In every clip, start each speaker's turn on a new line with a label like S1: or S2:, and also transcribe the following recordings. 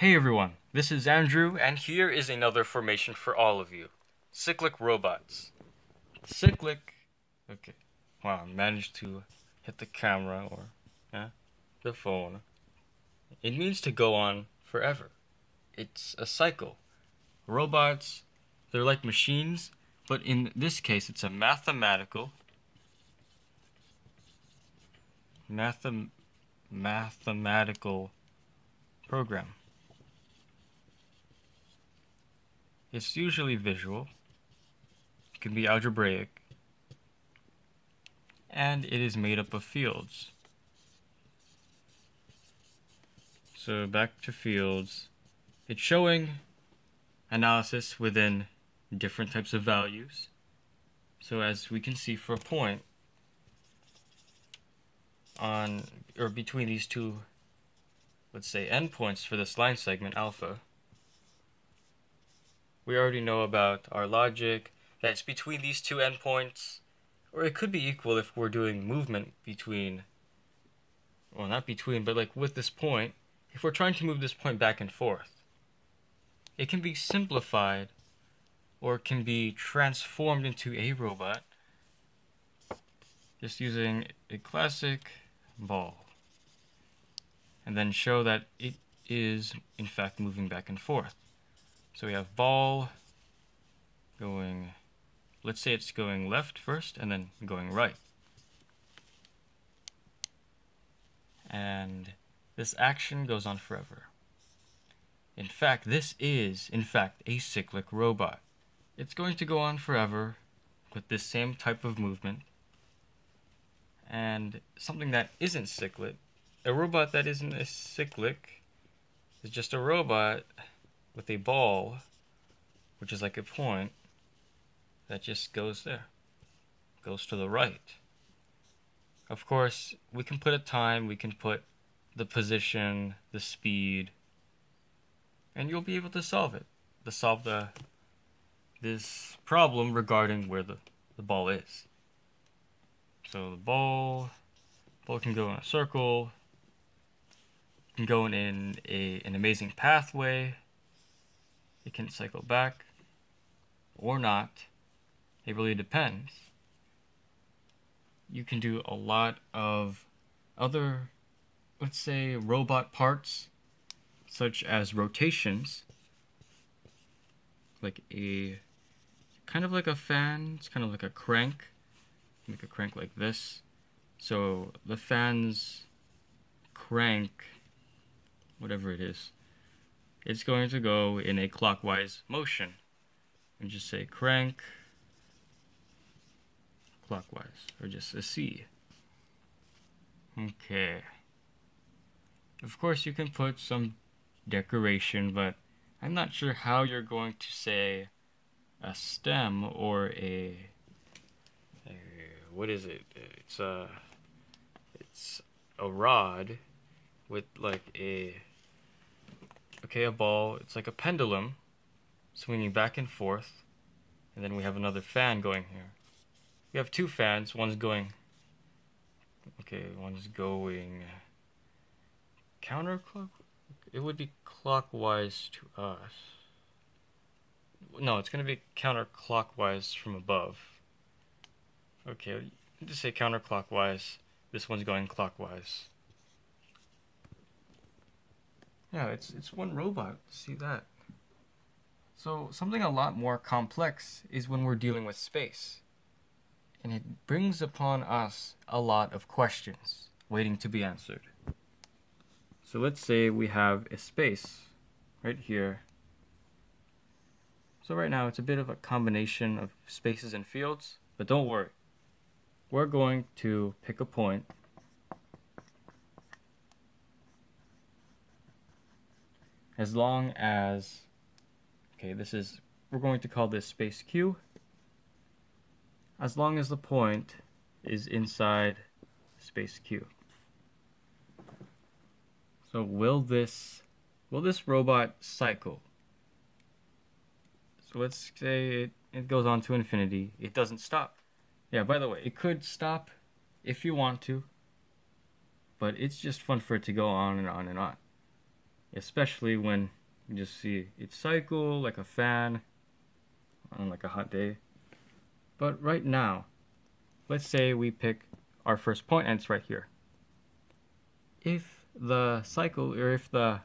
S1: Hey everyone, this is Andrew, and here is another formation for all of you. Cyclic robots. Cyclic... Okay. Wow, I managed to hit the camera or the phone. It means to go on forever. It's a cycle. Robots, they're like machines, but in this case it's a mathematical program. It's usually visual, it can be algebraic, and it is made up of fields. So back to fields, it's showing analysis within different types of values. So as we can see, for a point on or between these two, let's say endpoints for this line segment alpha, we already know about our logic that it's between these two endpoints, or it could be equal if we're doing movement between, well, not between, but like with this point. If we're trying to move this point back and forth, it can be simplified or it can be transformed into a robot just using a classic ball, and then show that it is in fact moving back and forth. So we have ball going, let's say it's going left first and then going right. And this action goes on forever. In fact, this is, a cyclic robot. It's going to go on forever with this same type of movement. And something that isn't cyclic, a robot that isn't a cyclic, is just a robot with a ball, which is like a point, that just goes there, goes to the right. Of course, we can put a time, we can put the position, the speed, and you'll be able to solve it, this problem regarding where the ball is. So the ball can go in a circle, can go in an amazing pathway. It can cycle back or not. It really depends. You can do a lot of other, let's say, robot parts, such as rotations, like a kind of like a fan. It's kind of like a crank. Make a crank like this. So the fan's crank, whatever it is, it's going to go in a clockwise motion. And just say crank clockwise, or just a C. Okay. Of course you can put some decoration, but I'm not sure how you're going to say a stem or a what is it? It's a rod with like a ball. It's like a pendulum swinging back and forth, and then we have another fan going here. We have two fans. One's going counterclockwise. It would be clockwise to us. No, it's going to be counterclockwise from above. Okay, just say counterclockwise. This one's going clockwise. Yeah, it's one robot. See that? So something a lot more complex is when we're dealing with space. And it brings upon us a lot of questions waiting to be answered. So let's say we have a space right here. So right now it's a bit of a combination of spaces and fields, but don't worry. We're going to pick a point as long as, we're going to call this space Q, as long as the point is inside space Q. So will this robot cycle? So let's say it goes on to infinity. It doesn't stop. Yeah, by the way, it could stop if you want to, but it's just fun for it to go on and on and on. especially when you just see it cycle like a fan on like a hot day. But right now, let's say we pick our first point and it's right here. If the cycle, or if the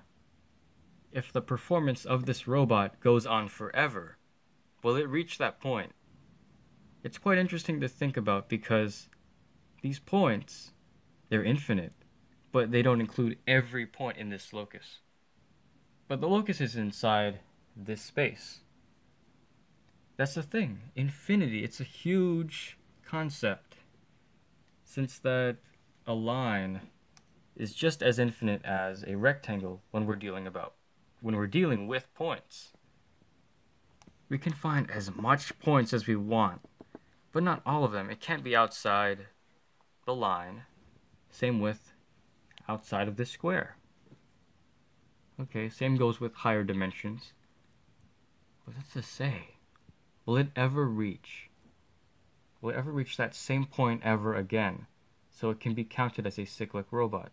S1: performance of this robot goes on forever, will it reach that point? It's quite interesting to think about because these points, they're infinite, but they don't include every point in this locus. But the locus is inside this space. That's the thing. Infinity, it's a huge concept, since that a line is just as infinite as a rectangle when we're dealing with points. We can find as much points as we want, but not all of them. It can't be outside the line. Same with outside of this square. Okay, same goes with higher dimensions. But what's to say? Will it ever reach that same point ever again, so it can be counted as a cyclic robot?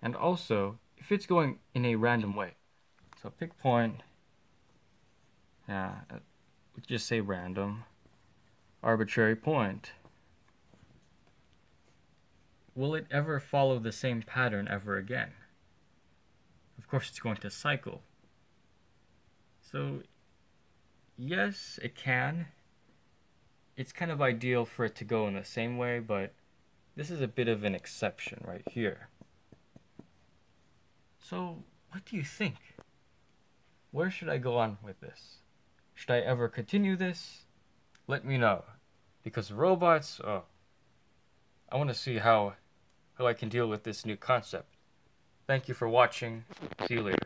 S1: And also, if it's going in a random way, so pick point, let's just say random, arbitrary point. Will it ever follow the same pattern ever again? Of course, it's going to cycle. So, yes, it can. It's kind of ideal for it to go in the same way, but this is a bit of an exception right here. So, what do you think? Where should I go on with this? Should I ever continue this? Let me know. Because robots, I want to see how I can deal with this new concept. Thank you for watching. See you later.